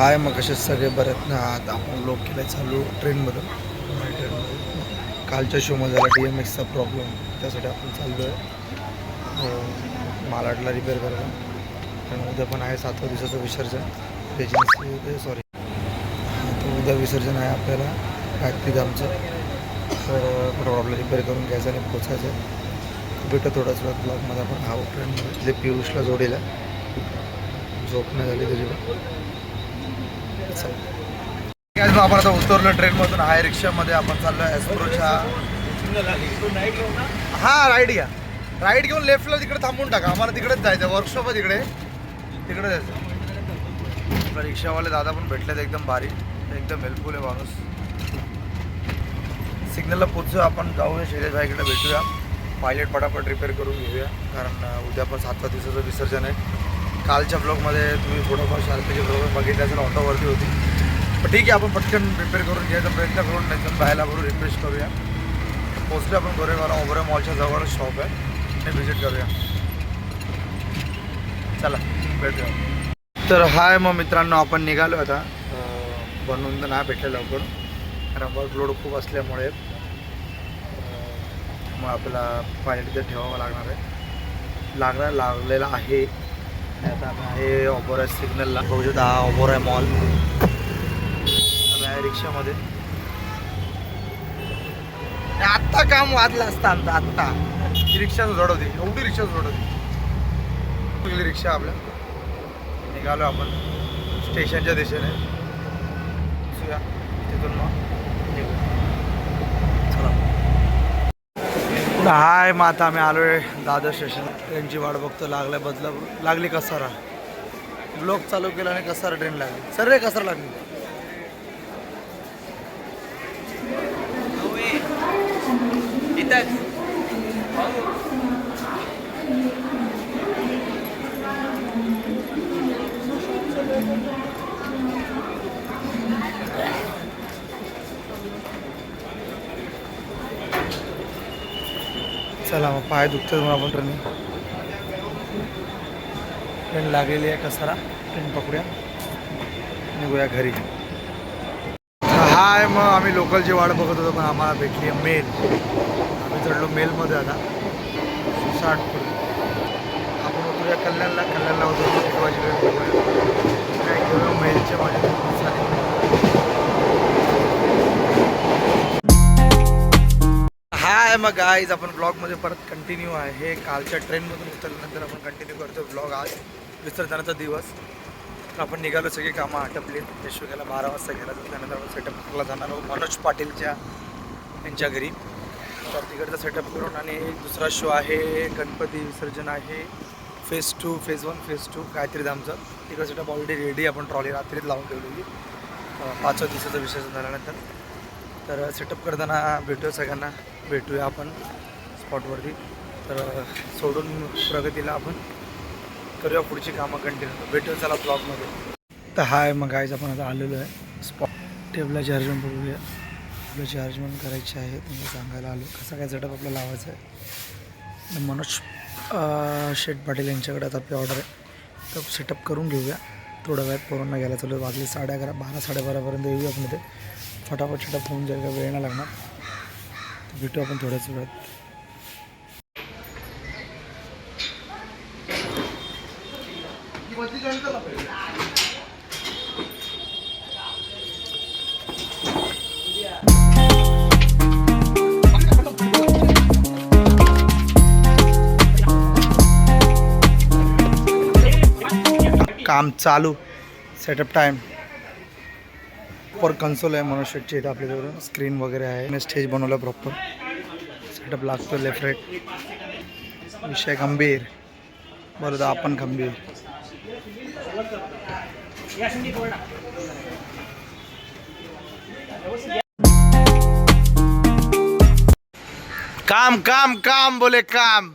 हाय मग कसे सगळे बरेच ना. आता आपण लोक केलं चालू ट्रेनमधून. कालच्या शोमध्ये झाला DMXचा प्रॉब्लेम, त्यासाठी आपण चाललो आहे मालाडला रिपेअर करायला. कारण उद्या पण आहे 7व्या दिवसाचं विसर्जन एजन्सी सॉरी तर उद्या विसर्जन आहे आपल्याला गायत्रीधामचं. तर प्रॉब्लेम रिपेअर करून घ्यायचं आणि पोचायचं आहे. भेटतं थोडाच वेळ ब्लॉगमध्ये आपण हा ट्रेनमध्ये तिथे पियुषला जोडीला झोप नाही झाली त्याची. आपण आता उतरलो ट्रेनमधून. हाय रिक्षामध्ये आपण चाललो आहे एस्प्रोच्या. हां राईट घ्या, राईट घेऊन लेफ्टला तिकडे थांबून टाका. आम्हाला तिकडेच जायचं, वर्कशॉप आहे तिकडे, तिकडे जायचं. आपला रिक्षावाले दादा पण भेटलेत, एकदम भारी, एकदम हेल्पफुल आहे माणूस. सिग्नलला पोचू आपण, जाऊया शैलेश भाईकडे भेटूया. पायलट पटापट रिपेअर करून घेऊया, कारण उद्या पण 7व्या दिवसाचं विसर्जन आहे. कालच्या ब्लॉगमध्ये तुम्ही थोडंफार शार्पीचे ब्लॉग बघितले असेल, ऑटोवरती होती. पण ठीक आहे, आपण पटकन रिपेअर करून घ्यायचा प्रयत्न करून नाही बाहेरला भरून रिफ्रेश करूया. पोचलो आपण गोरेगावला, ओबरे मॉलच्या जवळ शॉप आहे, ते व्हिजिट करूया. चला भेटूया. तर हाय मग मित्रांनो, आपण निघालो आता. बनवून तर नाही भेटले लवकर, कारण वर्कलोड खूप असल्यामुळे मग आपल्याला पायलट इथे ठेवावं लागणार आहे. लागलेला आहे. आता आम्ही आहे ओबोरा सिग्नलला. बघू शकता हा ओबोरा मॉल. आम्ही आहे रिक्षामध्ये. आत्ता काम वाजलं असतं आमचं. आत्ता रिक्षा जोड होती, एवढी रिक्षा जोड होती. रिक्षा आपल्या निघालो आपण स्टेशनच्या दिशेने. तिथून मग चला. हाय मग आता आम्ही आलो आहे दादर स्टेशन. ट्रेनची वाट बघतो. लागली कसारा. ब्लॉक चालू केला आणि कसारा ट्रेन लागली. सर रे कसारा लागली. चला मग, पाय दुखतात म्हणून आपण ट्रेन लागलेली आहे कसारा. ट्रेन पकडूया, निघूया घरी. हाय मग आम्ही लोकलची वाट बघत होतो, पण आम्हाला भेटली आहे मेल. आम्ही चढलो मेलमध्ये आता 60 फूट. आपण उतरूया कल्याणला उतरतो 1 वाजेपर्यंत. काय घेऊया मेलच्या माझ्या. हाय मग गाईज, आपण ब्लॉगमध्ये परत कंटिन्यू आहे. कालच्या ट्रेनमधून उतरल्यानंतर आपण कंटिन्यू करतो ब्लॉग. आज विसर्जनाचा दिवस. तर आपण निघालो, सगळी कामं आटपली. यशोग्याला 12 वाजता गेला. त्यानंतर आपण सेटअपला जाणार आहोत मनोज पाटीलच्या यांच्या घरी. तर तिकडचा सेटअप करून, आणि एक दुसरा शो आहे, गणपती विसर्जन आहे, फेज 2, फेज 1, फेज 2 गायत्रीधामचं. तिकडं सेटअप ऑलरेडी रेडी. आपण ट्रॉली रात्रीच लावून ठेवलेली 5व्या दिवसाचं विसर्जन झाल्यानंतर. तर सेटअप करताना सगळ्यांना भेटूया आपण स्पॉटवरती. तर सोडून प्रगतीला आपण करूया पुढची कामं कंटिन्यू. भेटूया चला ब्लॉगमध्ये. तर हाय मग गाईज, आपण आता आलेलो आहे स्पॉट. टेबला चार्जमेंट बघूया. आपलं चार्जमेंट करायचे आहे, तुम्ही सांगायला आलो कसा काय सेटअप आपल्याला लावायचा आहे. मनोज शेठ पाटील यांच्याकडे आता आपली ऑर्डर आहे. तर सेटअप करून घेऊया थोड्या वेळात. पोरांना घ्यायला चालू. वाजले 11:30, 12-12:30पर्यंत येऊया आपण इथे. फटाफट सेटअप होऊन जाईल, का वेळ नाही लागणार. तर भेटू आपण थोड्याच वेळात. काम चालू. Setup time. प्रॉपर कन्सोल आहे मनोज शेटची इथं आपल्याजवळ. स्क्रीन वगैरे आहे. स्टेज बनवलं प्रॉपर. सेटअप लागतो लेफ्ट राईट. विषय गंभीर. बरं आपण गंभीर. काम काम काम बोले काम.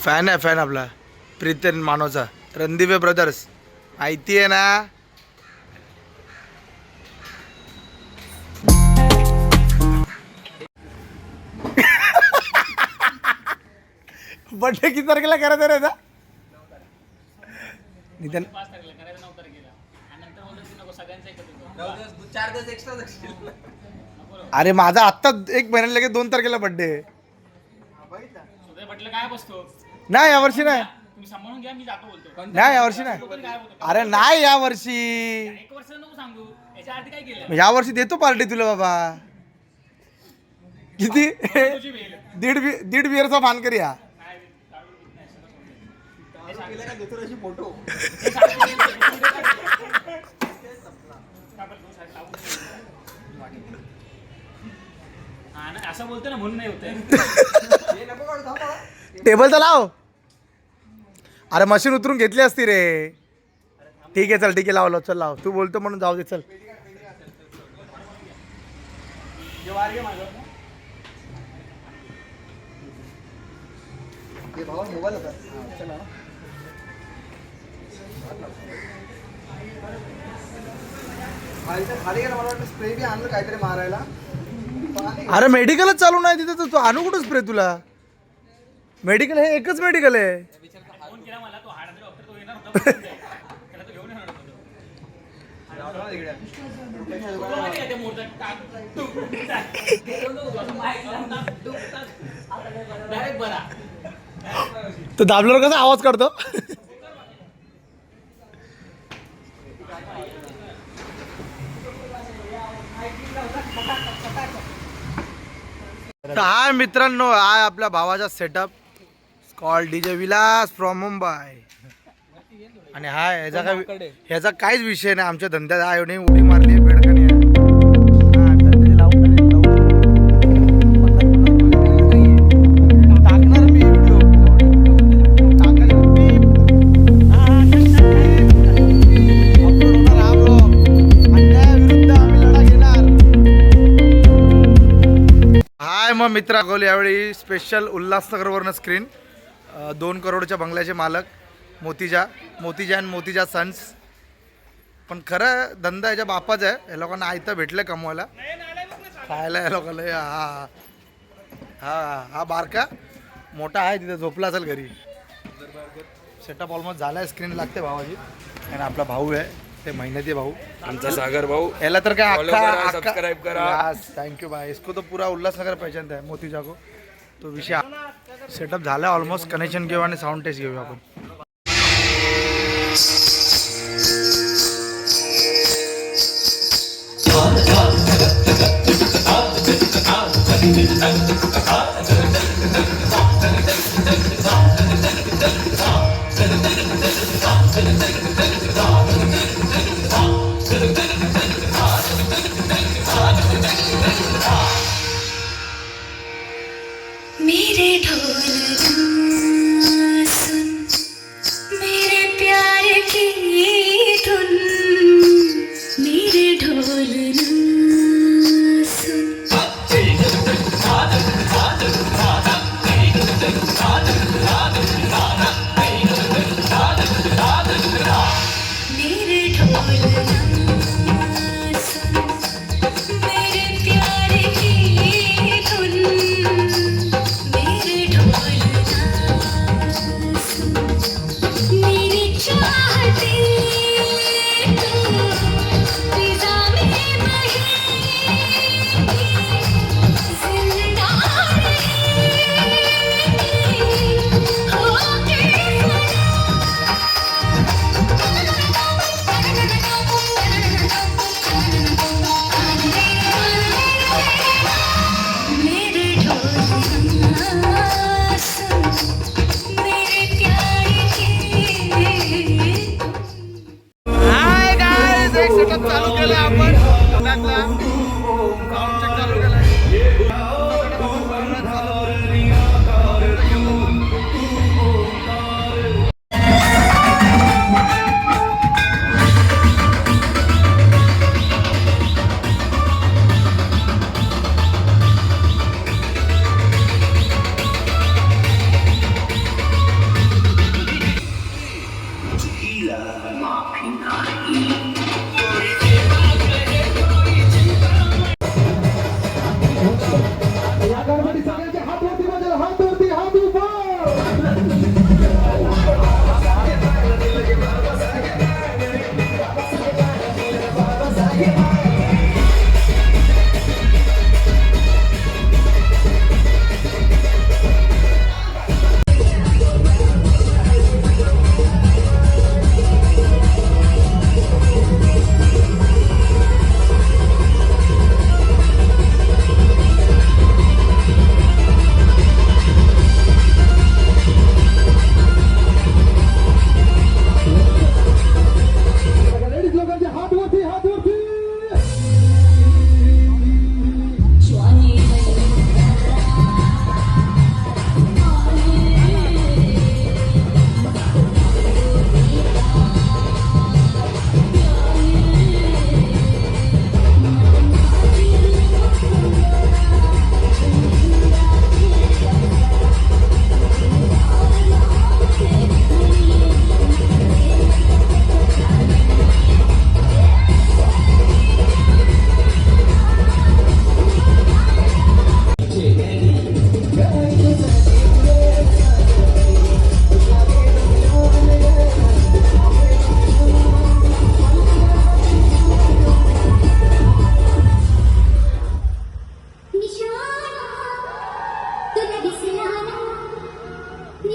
फॅन आहे, फॅन आपला प्रीतन मानोचा, रणदिवे ब्रदर्स. माहिती आहे ना. बर्थडे किती तारखेला करायचं रे? निदान 5 तारखेला करायचं 9 तारखेला आणि नंतर बोलतो की नको सगळ्यांचं एकत्र करू. 4 दिवस एक्स्ट्रा जाशील. नको रे. अरे माझा आत्ता 1 महिन्याला लगेच 2 तारखेला बर्थडे. सुद्धा म्हटलं काय बसतो नाही यावर्षी नाही. तुम्ही सांभाळून घ्या मी जातो बोलतो. नाही यावर्षी नाही. लोकांनी काय बोलतो अरे नाही यावर्षी. 1 वर्ष नको सांगू याच्या आधी काय केलं यावर्षी देतो पार्टी तुला बाबा. किती? तुझी वेळ दीड बिअरचा मान कर या. नाही दारू पित नाही, सगळं सोडलं. हे सांग. केलं का दुसऱ्याशी फोटो. हे सांग. आपण दोन side लावून ठेवू. हा ना, असं बोलतो ना म्हणून नाही होतंय. हे नको काढू, थांबा. टेबल तर लाव. अरे मशीन उतरून घेतली असती रे. ठीक आहे चल, ठीक आहे लाव चल लाव. तू बोलतो म्हणून जाऊ दे चल. हे वार घे माझं. हे भावा मोबाईल होता. चला. खाली गेला, मला वाटतं स्प्रे बी आणलं काहीतरी मारायला. अरे मेडिकलच चालू नाही तिथे तू आणू कुठं स्प्रे तुला. मेडिकल हे एकच मेडिकल आहे. फोन केला मला तो हार्ड डॉक्टर तो येणार होता पण नाही. त्याला तो घेऊन येणार होता तो. तो माहिती आहे ते मोरचं टाक, टुक, टाक. डायरेक्ट बरा. तो दाबल्यावर कसा आवाज काढतो. तर हाय मित्रांनो, हाय आपल्या भावाचा setup call DJ Vilas from Mumbai. आणि हाय ह्याचा काहीच विषय नाही. आमच्या धंद्यात आहे नाही उडी मारली बेडकणी आहे. हा, धंद्याचे लावून टाकणार मी व्हिडिओ. टाकायला मी अपलोड होणार हा ब्लॉग. अन्यायाविरुद्ध आम्ही लढा घेणार. हाय मग मित्रा गोल यावेळी स्पेशल उल्हासनगरवरनं स्क्रीन 2 करोडच्या बंगल्याचे मालक मोतीजा आणि मोतीजा सन्स. पण खरं धंदा याच्या बापाचा आहे. या लोकांना आयतं भेटलं कमवायला खायला. या लोकांना हा हा हा बारका मोठा आहे तिथे झोपला असेल घरी. सेटअप ऑलमोस्ट झाला आहे. स्क्रीन लागते भावाची. आणि आपला भाऊ आहे ते मेहनती भाऊ आमचा सागर भाऊ. याला तर काय Follow करा, subscribe करा. थँक्यू भाई. इसको तो पूरा उल्हासनगर पहचानता है मोतीजा को. तो विषय सेटअप झाला ऑलमोस्ट. कनेक्शन घेऊ आणि साऊंड टेस्ट घेऊ आपण. मेरे ढोल सुन, मेरे प्यार की धुन, मेरे ढोल सुन. मेरे ढोल सुन, मेरे प्यार की धुन, मेरे ढोल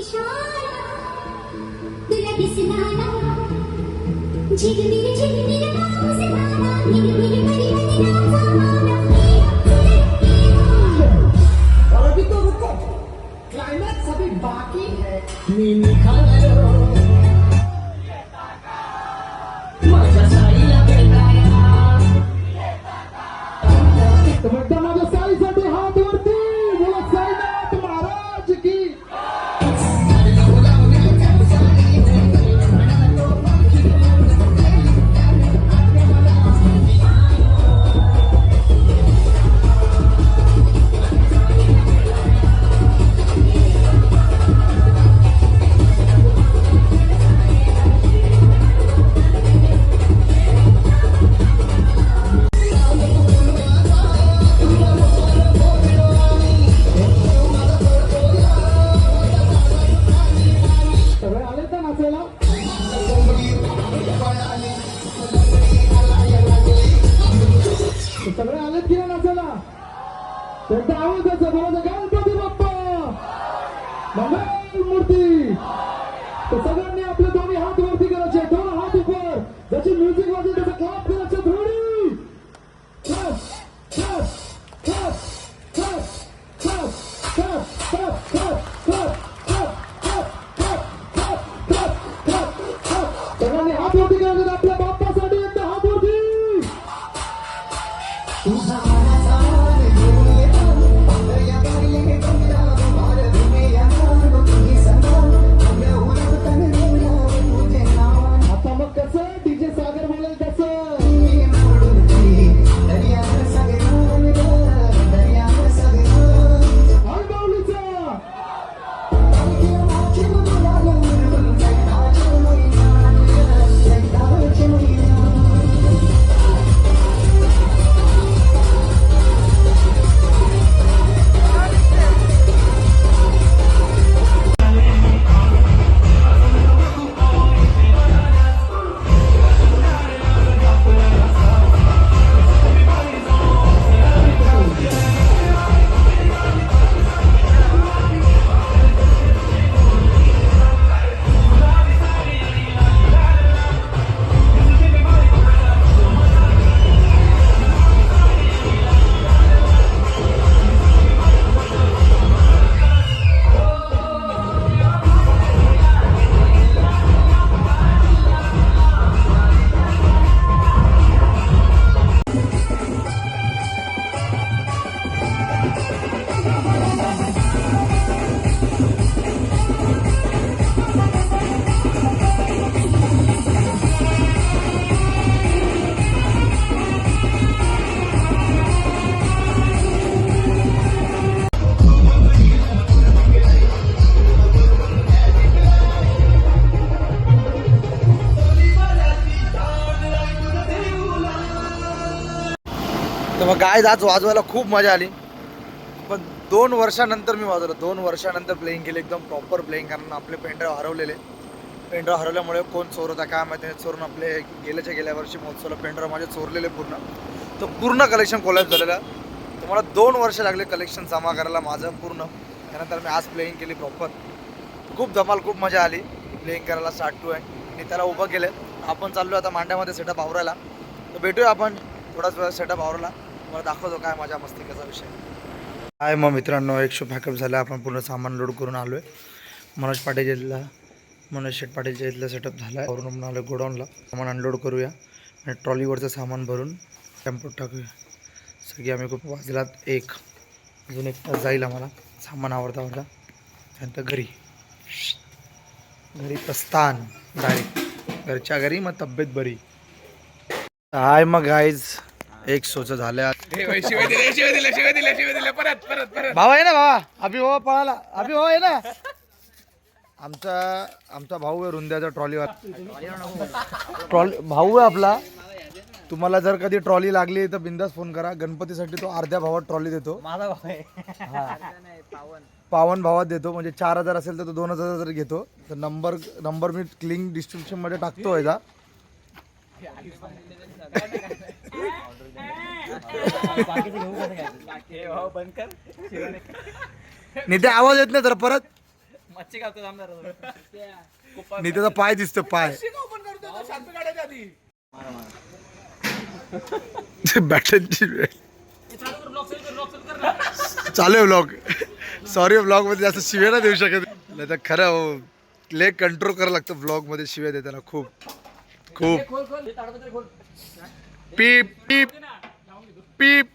इशारा तुला दिसला ना झिगमिर झिगमिर पाऊस धारा मिरमिर करी और अभी तो रुको, क्लाइमैक्स अभी बाकी है। मी निघालो माझ्या साईला भेटाया, म्हणता माझ्या साईसाठी हात वरती, बोला साईनाथ महाराज की. सगळे आले तर नाचायला. सगळे आलेत की नाही नाचायला? त्यांचा आवाज याचा बोलायचा गणपती बाप्पा मंगल मूर्ती. तर सगळ्यांनी आपले दोन्ही हात वरती करायचे, दोन हात ऊपर, जशी म्युझिक वाजते त्याचा क्लाप करायचा. थोडी clap clap clap clap clap clap clap clap clap. सगळ्यांनी हात वरती करायचे आपल्या बाप्पासाठी. एकदा हात वरती. आता मग कसं डीजे सागर बोलेल कसं. आणि माऊलीचा तर मग गाय आज वाजवायला खूप मजा आली. पण 2 वर्षानंतर मी वाजवलं. 2 वर्षानंतर प्लेइंग केले, एकदम प्रॉपर प्लेइंग. कारण आपले पेनड्राईव्ह हरवलेले. पेनड्राईव्ह हरवल्यामुळे कोण चोर होता काय माहिती नाही. चोरून आपले गेल्या वर्षी महोत्सवला पेनड्राईव्ह माझे चोरलेले पूर्ण. तर पूर्ण कलेक्शन कोलॅप्स झालेलं. तर मला 2 वर्ष लागले कलेक्शन जमा करायला माझं पूर्ण. त्यानंतर मी आज प्लेइंग केली प्रॉपर. खूप धमाल, खूप मजा आली. प्लेइंग करायला स्टार्ट टू आहे. मी त्याला उभं केलं. आपण चाललो आता मांड्यामध्ये सेटअप आवरायला. तर भेटूया आपण थोडाच वेळा सेटअप आवरायला. मला दाखवतो काय मजा मस्ती कसा विषय आहे. मग मित्रांनो, एक शो पॅकअप झाला. आपण पूर्ण सामान लोड करून आलो आहे. मनोज शेठ पाटीलच्या इथला सेटअप झाला आहे. वरून आलो गोडाऊनला. सामान अनलोड करूया आणि ट्रॉलीवरचं सामान भरून टेम्पोत टाकूया. सगळी आम्ही खूप वाजलात 1 अजून 1 तास जाईल आम्हाला सामान आवरता त्यानंतर घरी प्रस्थान डायरेक्ट घरच्या घरी. मग तब्येत बरी आहे. मग गाईज एक शोचं झालं. शिवाय दिल्या परत भावा आहे ना, भावा अभि हो पळाला. अभि हो आहे ना. आमचा भाऊ आहे रुंद्याचा ट्रॉलीवर. भाऊ आहे आपला. तुम्हाला जर कधी ट्रॉली लागली तर बिंदास फोन करा. गणपतीसाठी तो अर्ध्या भावात ट्रॉली देतो. माझा भाव आहे. पावन भावात देतो. म्हणजे 4000 असेल तर तो 2000 जरी घेतो. तर नंबर मी लिंक डिस्क्रिप्शन मध्ये टाकतो. याचा नित्या आवाज येत नाही तर परत मच्छी खातो आमदार नित्याचा पाय दिसतो पाय ओपन करतो शांत काढायच्या आधी बॅटनची ब्लॉग चालू आहे ब्लॉग सॉरी ब्लॉग मध्ये जास्त शिव्या नाही देऊ शकत नाही तर खरं ले कंट्रोल करावं लागतं ब्लॉग मध्ये शिव्या देताना खूप खूप पीप पीप पीप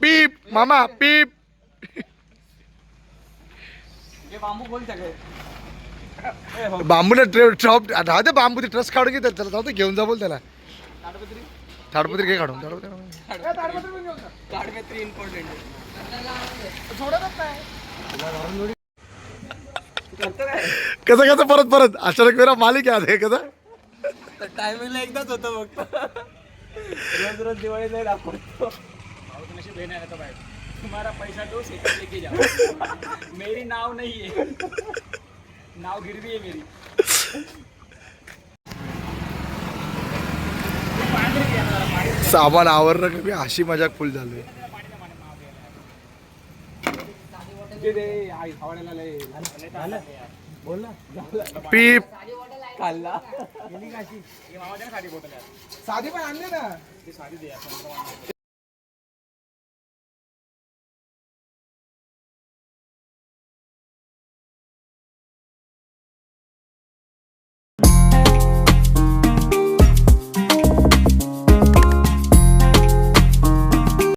पीप मामा पीप बांबू बोल सगळे बांबूला ट्रॉप राहू दे बांबू ट्रस्ट काढून घे त्याला जाऊ दे घेऊन जा बोल त्याला ताडपत्री घे काढून ताडपत्री इम्पॉर्टंट कसं कसं परत परत अचानक मेरा मालिक आहे कसं टायमिंगला एकदाच होतं फक्त रोज रोज दिवाळी नाही दाखवतो नशीब बहन है तो भाई तुम्हारा पैसा दो सेकंड लेके जाओ मेरी नाव नहीं है नाव गिरवी है मेरी सामान आवरलं का मी अशी मजाक फुल झालोय पीप साधी पण आणली ना